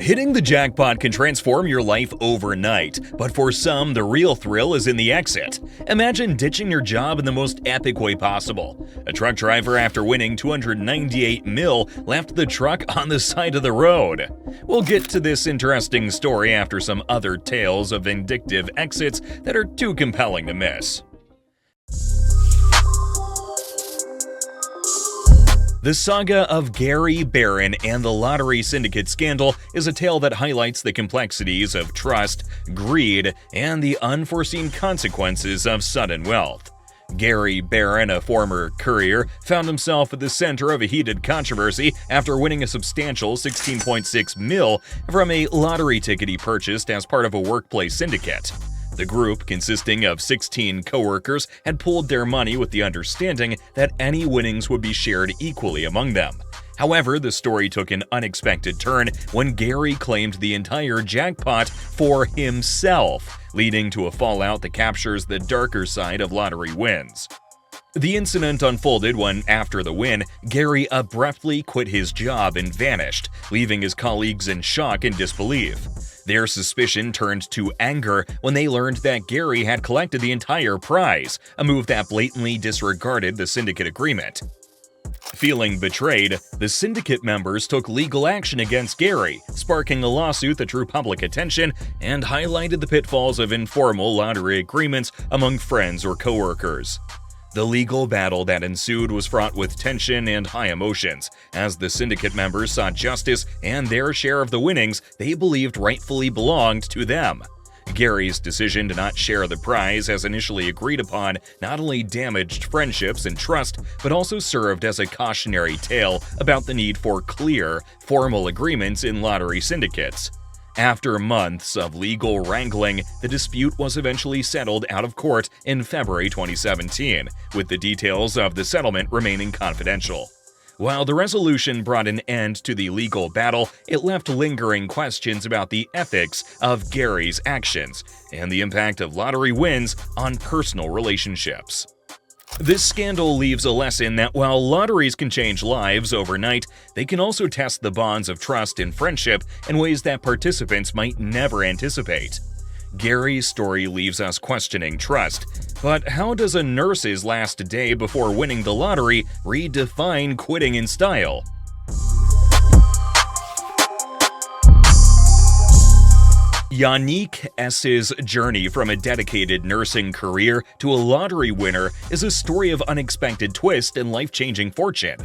Hitting the jackpot can transform your life overnight, but for some, the real thrill is in the exit. Imagine ditching your job in the most epic way possible. A truck driver, after winning $298 million, left the truck on the side of the road. We'll get to this interesting story after some other tales of vindictive exits that are too compelling to miss. The saga of Gary Barron and the lottery syndicate scandal is a tale that highlights the complexities of trust, greed, and the unforeseen consequences of sudden wealth. Gary Barron, a former courier, found himself at the center of a heated controversy after winning a substantial $16.6 million from a lottery ticket he purchased as part of a workplace syndicate. The group, consisting of 16 co-workers, had pooled their money with the understanding that any winnings would be shared equally among them. However, the story took an unexpected turn when Gary claimed the entire jackpot for himself, leading to a fallout that captures the darker side of lottery wins. The incident unfolded when, after the win, Gary abruptly quit his job and vanished, leaving his colleagues in shock and disbelief. Their suspicion turned to anger when they learned that Gary had collected the entire prize, a move that blatantly disregarded the syndicate agreement. Feeling betrayed, the syndicate members took legal action against Gary, sparking a lawsuit that drew public attention and highlighted the pitfalls of informal lottery agreements among friends or coworkers. The legal battle that ensued was fraught with tension and high emotions, as the syndicate members sought justice and their share of the winnings they believed rightfully belonged to them. Gary's decision to not share the prize as initially agreed upon not only damaged friendships and trust, but also served as a cautionary tale about the need for clear, formal agreements in lottery syndicates. After months of legal wrangling, the dispute was eventually settled out of court in February 2017, with the details of the settlement remaining confidential. While the resolution brought an end to the legal battle, it left lingering questions about the ethics of Gary's actions and the impact of lottery wins on personal relationships. This scandal leaves a lesson that while lotteries can change lives overnight, they can also test the bonds of trust and friendship in ways that participants might never anticipate. Gary's story leaves us questioning trust, but how does a nurse's last day before winning the lottery redefine quitting in style? Yannick S's journey from a dedicated nursing career to a lottery winner is a story of unexpected twist and life-changing fortune.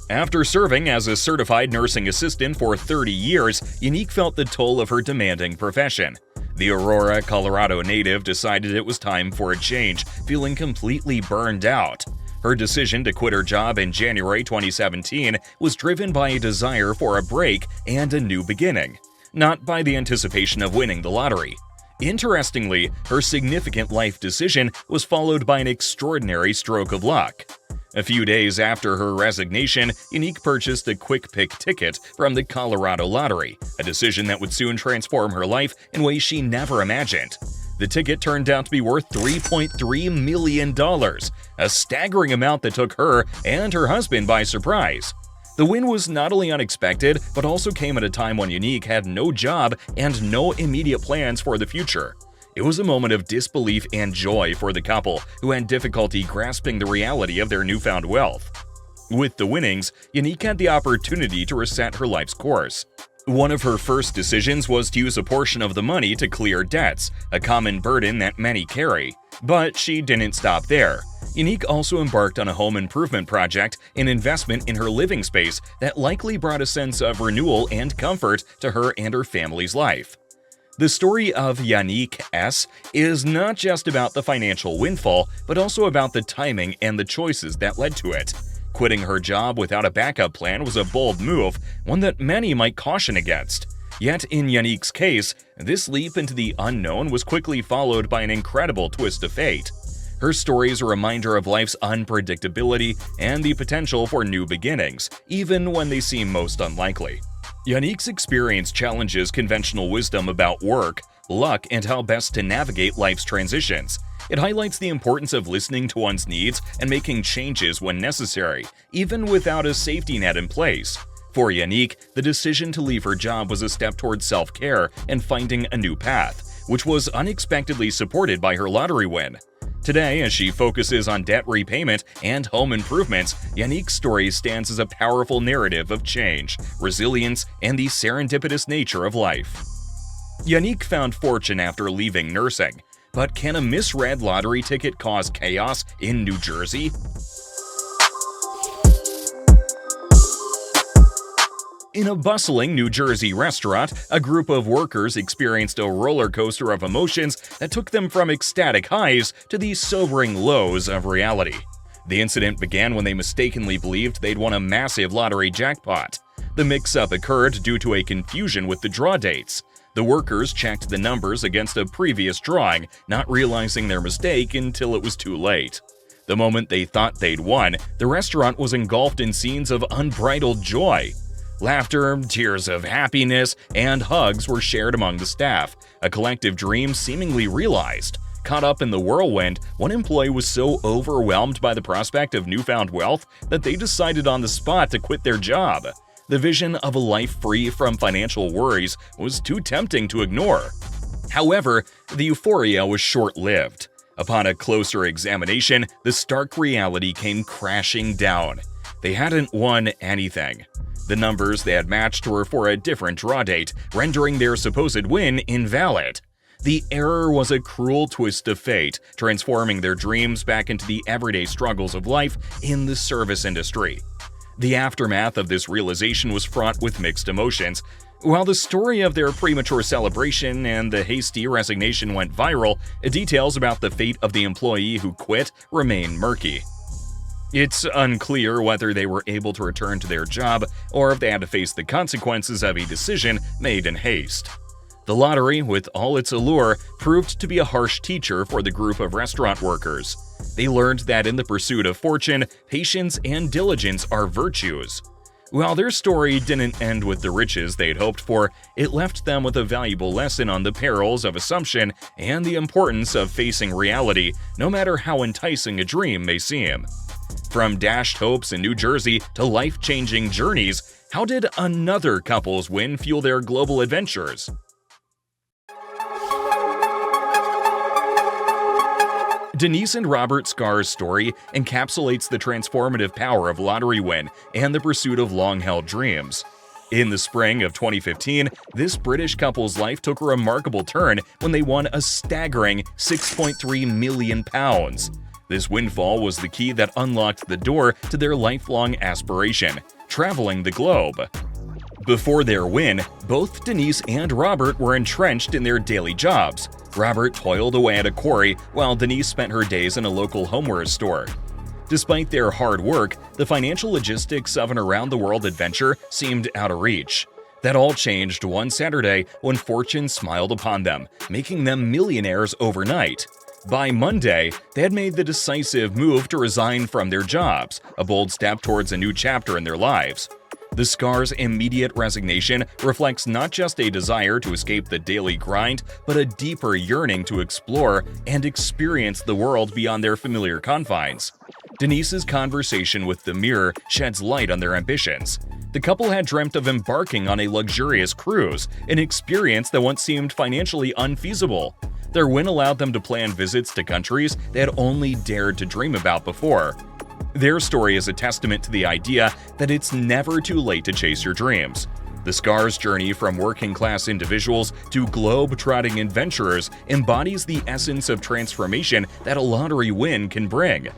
After serving as a certified nursing assistant for 30 years, Yannick felt the toll of her demanding profession. The Aurora, Colorado native decided it was time for a change, feeling completely burned out. Her decision to quit her job in January 2017 was driven by a desire for a break and a new beginning, not by the anticipation of winning the lottery. Interestingly, her significant life decision was followed by an extraordinary stroke of luck. A few days after her resignation, Yannick purchased a quick pick ticket from the Colorado Lottery, a decision that would soon transform her life in ways she never imagined. The ticket turned out to be worth $3.3 million, a staggering amount that took her and her husband by surprise. The win was not only unexpected, but also came at a time when Yannick had no job and no immediate plans for the future. It was a moment of disbelief and joy for the couple, who had difficulty grasping the reality of their newfound wealth. With the winnings, Yannick had the opportunity to reset her life's course. One of her first decisions was to use a portion of the money to clear debts, a common burden that many carry. But she didn't stop there. Yannick also embarked on a home improvement project, an investment in her living space that likely brought a sense of renewal and comfort to her and her family's life. The story of Yannick S. is not just about the financial windfall, but also about the timing and the choices that led to it. Quitting her job without a backup plan was a bold move, one that many might caution against. Yet in Yannick's case, this leap into the unknown was quickly followed by an incredible twist of fate. Her story is a reminder of life's unpredictability and the potential for new beginnings, even when they seem most unlikely. Yannick's experience challenges conventional wisdom about work, luck, and how best to navigate life's transitions. It highlights the importance of listening to one's needs and making changes when necessary, even without a safety net in place. For Yannick, the decision to leave her job was a step towards self-care and finding a new path, which was unexpectedly supported by her lottery win. Today, as she focuses on debt repayment and home improvements, Yannick's story stands as a powerful narrative of change, resilience, and the serendipitous nature of life. Yannick found fortune after leaving nursing, but can a misread lottery ticket cause chaos in New Jersey? In a bustling New Jersey restaurant, a group of workers experienced a roller coaster of emotions that took them from ecstatic highs to the sobering lows of reality. The incident began when they mistakenly believed they'd won a massive lottery jackpot. The mix-up occurred due to a confusion with the draw dates. The workers checked the numbers against a previous drawing, not realizing their mistake until it was too late. The moment they thought they'd won, the restaurant was engulfed in scenes of unbridled joy. Laughter, tears of happiness, and hugs were shared among the staff, a collective dream seemingly realized. Caught up in the whirlwind, one employee was so overwhelmed by the prospect of newfound wealth that they decided on the spot to quit their job. The vision of a life free from financial worries was too tempting to ignore. However, the euphoria was short-lived. Upon a closer examination, the stark reality came crashing down. They hadn't won anything. The numbers they had matched were for a different draw date, rendering their supposed win invalid. The error was a cruel twist of fate, transforming their dreams back into the everyday struggles of life in the service industry. The aftermath of this realization was fraught with mixed emotions. While the story of their premature celebration and the hasty resignation went viral, details about the fate of the employee who quit remain murky. It's unclear whether they were able to return to their job or if they had to face the consequences of a decision made in haste. The lottery, with all its allure, proved to be a harsh teacher for the group of restaurant workers. They learned that in the pursuit of fortune, patience and diligence are virtues. While their story didn't end with the riches they'd hoped for, it left them with a valuable lesson on the perils of assumption and the importance of facing reality, no matter how enticing a dream may seem. From dashed hopes in New Jersey to life-changing journeys, how did another couple's win fuel their global adventures? Denise and Robert Scar's story encapsulates the transformative power of lottery win and the pursuit of long-held dreams. In the spring of 2015, this British couple's life took a remarkable turn when they won a staggering £6.3 million. This windfall was the key that unlocked the door to their lifelong aspiration, traveling the globe. Before their win, both Denise and Robert were entrenched in their daily jobs. Robert toiled away at a quarry, while Denise spent her days in a local homewares store. Despite their hard work, the financial logistics of an around-the-world adventure seemed out of reach. That all changed one Saturday when fortune smiled upon them, making them millionaires overnight. By Monday, they had made the decisive move to resign from their jobs, a bold step towards a new chapter in their lives. The Scars' immediate resignation reflects not just a desire to escape the daily grind, but a deeper yearning to explore and experience the world beyond their familiar confines. Denise's conversation with the mirror sheds light on their ambitions. The couple had dreamt of embarking on a luxurious cruise, an experience that once seemed financially unfeasible. Their win allowed them to plan visits to countries they had only dared to dream about before. Their story is a testament to the idea that it's never too late to chase your dreams. The Scars' journey from working-class individuals to globe-trotting adventurers embodies the essence of transformation that a lottery win can bring.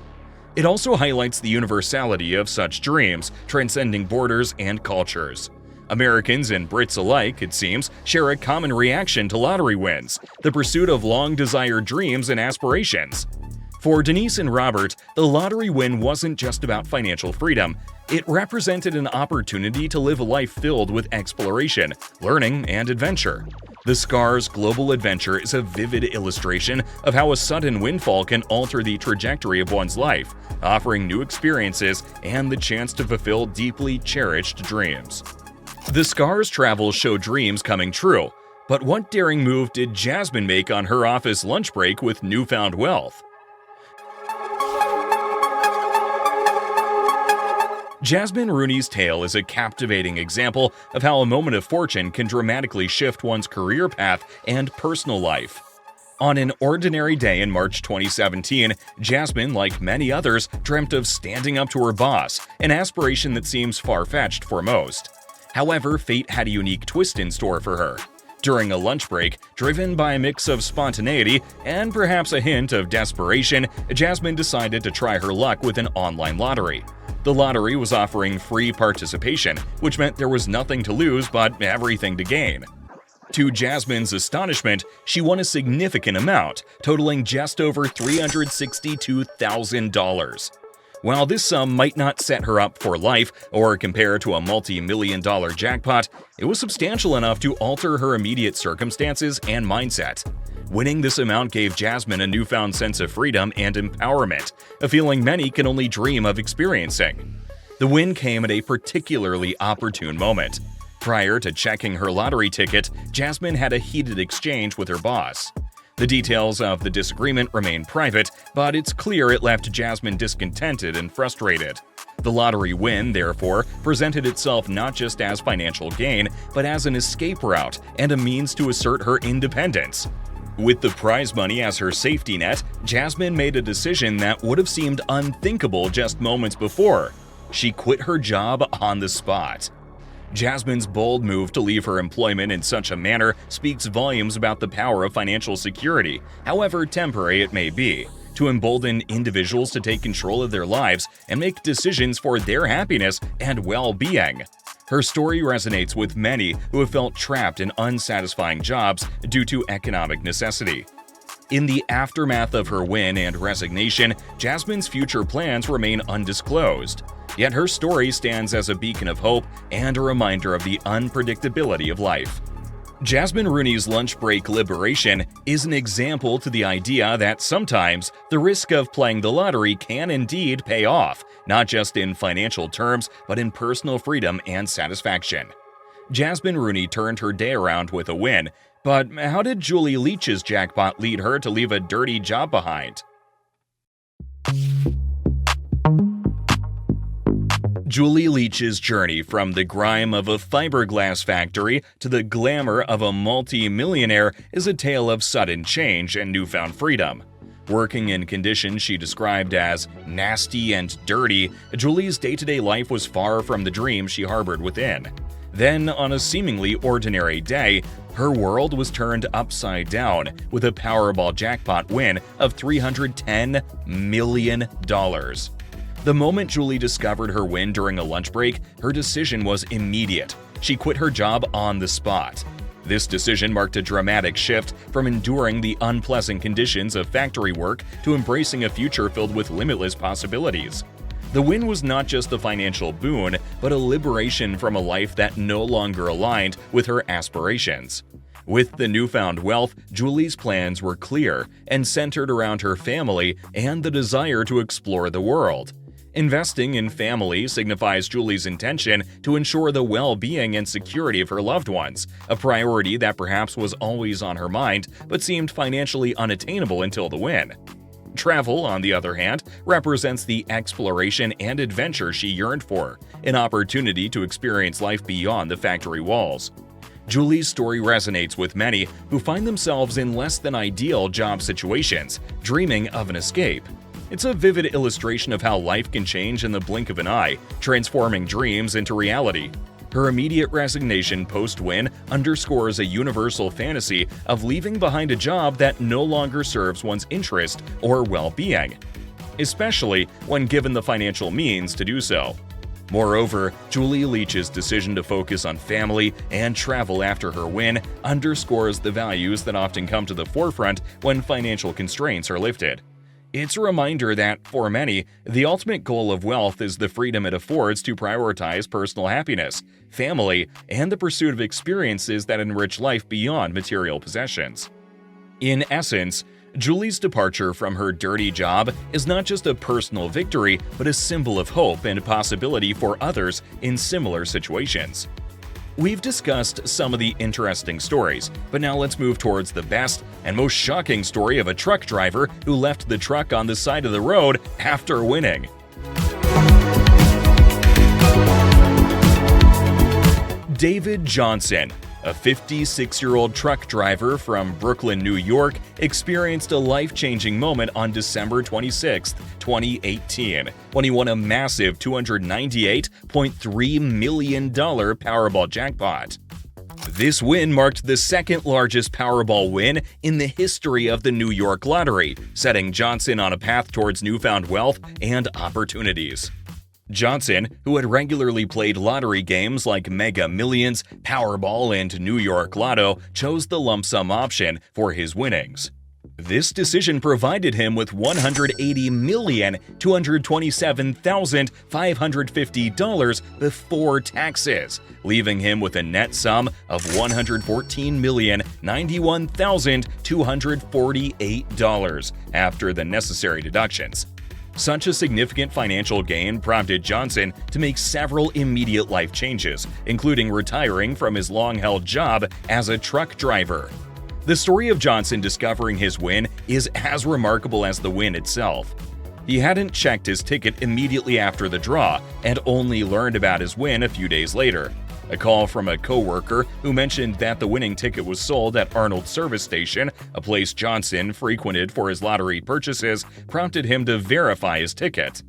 It also highlights the universality of such dreams, transcending borders and cultures. Americans and Brits alike, it seems, share a common reaction to lottery wins, the pursuit of long-desired dreams and aspirations. For Denise and Robert, the lottery win wasn't just about financial freedom. It represented an opportunity to live a life filled with exploration, learning, and adventure. The Scars' global adventure is a vivid illustration of how a sudden windfall can alter the trajectory of one's life, offering new experiences and the chance to fulfill deeply cherished dreams. The Scars' travels show dreams coming true, but what daring move did Jasmine make on her office lunch break with newfound wealth? Jasmine Rooney's tale is a captivating example of how a moment of fortune can dramatically shift one's career path and personal life. On an ordinary day in March 2017, Jasmine, like many others, dreamt of standing up to her boss, an aspiration that seems far-fetched for most. However, fate had a unique twist in store for her. During a lunch break, driven by a mix of spontaneity and perhaps a hint of desperation, Jasmine decided to try her luck with an online lottery. The lottery was offering free participation, which meant there was nothing to lose but everything to gain. To Jasmine's astonishment, she won a significant amount, totaling just over $362,000. While this sum might not set her up for life or compare to a multi-million-dollar jackpot, it was substantial enough to alter her immediate circumstances and mindset. Winning this amount gave Jasmine a newfound sense of freedom and empowerment, a feeling many can only dream of experiencing. The win came at a particularly opportune moment. Prior to checking her lottery ticket, Jasmine had a heated exchange with her boss. The details of the disagreement remain private, but it's clear it left Jasmine discontented and frustrated. The lottery win, therefore, presented itself not just as financial gain, but as an escape route and a means to assert her independence. With the prize money as her safety net, Jasmine made a decision that would have seemed unthinkable just moments before. She quit her job on the spot. Jasmine's bold move to leave her employment in such a manner speaks volumes about the power of financial security, however temporary it may be, to embolden individuals to take control of their lives and make decisions for their happiness and well-being. Her story resonates with many who have felt trapped in unsatisfying jobs due to economic necessity. In the aftermath of her win and resignation, Jasmine's future plans remain undisclosed. Yet her story stands as a beacon of hope and a reminder of the unpredictability of life. Jasmine Rooney's lunch break liberation is an example to the idea that sometimes the risk of playing the lottery can indeed pay off, not just in financial terms, but in personal freedom and satisfaction. Jasmine Rooney turned her day around with a win, but how did Julie Leach's jackpot lead her to leave a dirty job behind? Julie Leach's journey from the grime of a fiberglass factory to the glamour of a multi-millionaire is a tale of sudden change and newfound freedom. Working in conditions she described as nasty and dirty, Julie's day-to-day life was far from the dream she harbored within. Then, on a seemingly ordinary day, her world was turned upside down with a Powerball jackpot win of $310 million. The moment Julie discovered her win during a lunch break, her decision was immediate. She quit her job on the spot. This decision marked a dramatic shift from enduring the unpleasant conditions of factory work to embracing a future filled with limitless possibilities. The win was not just a financial boon, but a liberation from a life that no longer aligned with her aspirations. With the newfound wealth, Julie's plans were clear and centered around her family and the desire to explore the world. Investing in family signifies Julie's intention to ensure the well-being and security of her loved ones, a priority that perhaps was always on her mind but seemed financially unattainable until the win. Travel, on the other hand, represents the exploration and adventure she yearned for, an opportunity to experience life beyond the factory walls. Julie's story resonates with many who find themselves in less than ideal job situations, dreaming of an escape. It's a vivid illustration of how life can change in the blink of an eye, transforming dreams into reality. Her immediate resignation post-win underscores a universal fantasy of leaving behind a job that no longer serves one's interest or well-being, especially when given the financial means to do so. Moreover, Julie Leach's decision to focus on family and travel after her win underscores the values that often come to the forefront when financial constraints are lifted. It's a reminder that, for many, the ultimate goal of wealth is the freedom it affords to prioritize personal happiness, family, and the pursuit of experiences that enrich life beyond material possessions. In essence, Julie's departure from her dirty job is not just a personal victory, but a symbol of hope and possibility for others in similar situations. We've discussed some of the interesting stories, but now let's move towards the best and most shocking story of a truck driver who left the truck on the side of the road after winning. David Johnson, a 56-year-old truck driver from Brooklyn, New York, experienced a life-changing moment on December 26, 2018, when he won a massive $298.3 million Powerball jackpot. This win marked the second-largest Powerball win in the history of the New York lottery, setting Johnson on a path towards newfound wealth and opportunities. Johnson, who had regularly played lottery games like Mega Millions, Powerball, and New York Lotto, chose the lump sum option for his winnings. This decision provided him with $180,227,550 before taxes, leaving him with a net sum of $114,091,248 after the necessary deductions. Such a significant financial gain prompted Johnson to make several immediate life changes, including retiring from his long-held job as a truck driver. The story of Johnson discovering his win is as remarkable as the win itself. He hadn't checked his ticket immediately after the draw and only learned about his win a few days later. A call from a coworker who mentioned that the winning ticket was sold at Arnold Service Station, a place Johnson frequented for his lottery purchases, prompted him to verify his ticket.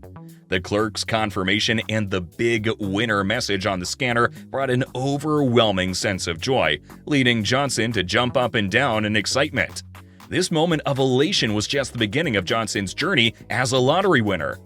The clerk's confirmation and the big winner message on the scanner brought an overwhelming sense of joy, leading Johnson to jump up and down in excitement. This moment of elation was just the beginning of Johnson's journey as a lottery winner.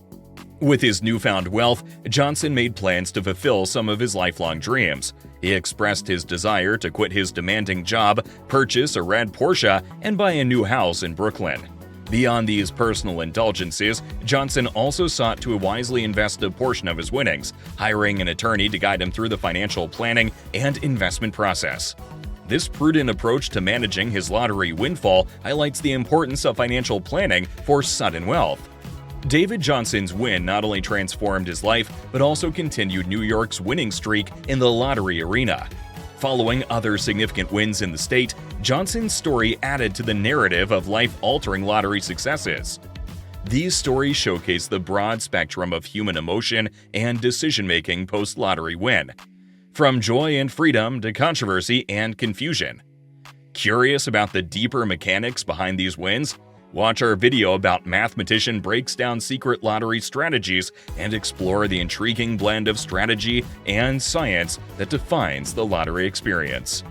With his newfound wealth, Johnson made plans to fulfill some of his lifelong dreams. He expressed his desire to quit his demanding job, purchase a red Porsche, and buy a new house in Brooklyn. Beyond these personal indulgences, Johnson also sought to wisely invest a portion of his winnings, hiring an attorney to guide him through the financial planning and investment process. This prudent approach to managing his lottery windfall highlights the importance of financial planning for sudden wealth. David Johnson's win not only transformed his life, but also continued New York's winning streak in the lottery arena. Following other significant wins in the state, Johnson's story added to the narrative of life-altering lottery successes. These stories showcase the broad spectrum of human emotion and decision-making post-lottery win, from joy and freedom to controversy and confusion. Curious about the deeper mechanics behind these wins? Watch our video about mathematician breaks down secret lottery strategies and explore the intriguing blend of strategy and science that defines the lottery experience.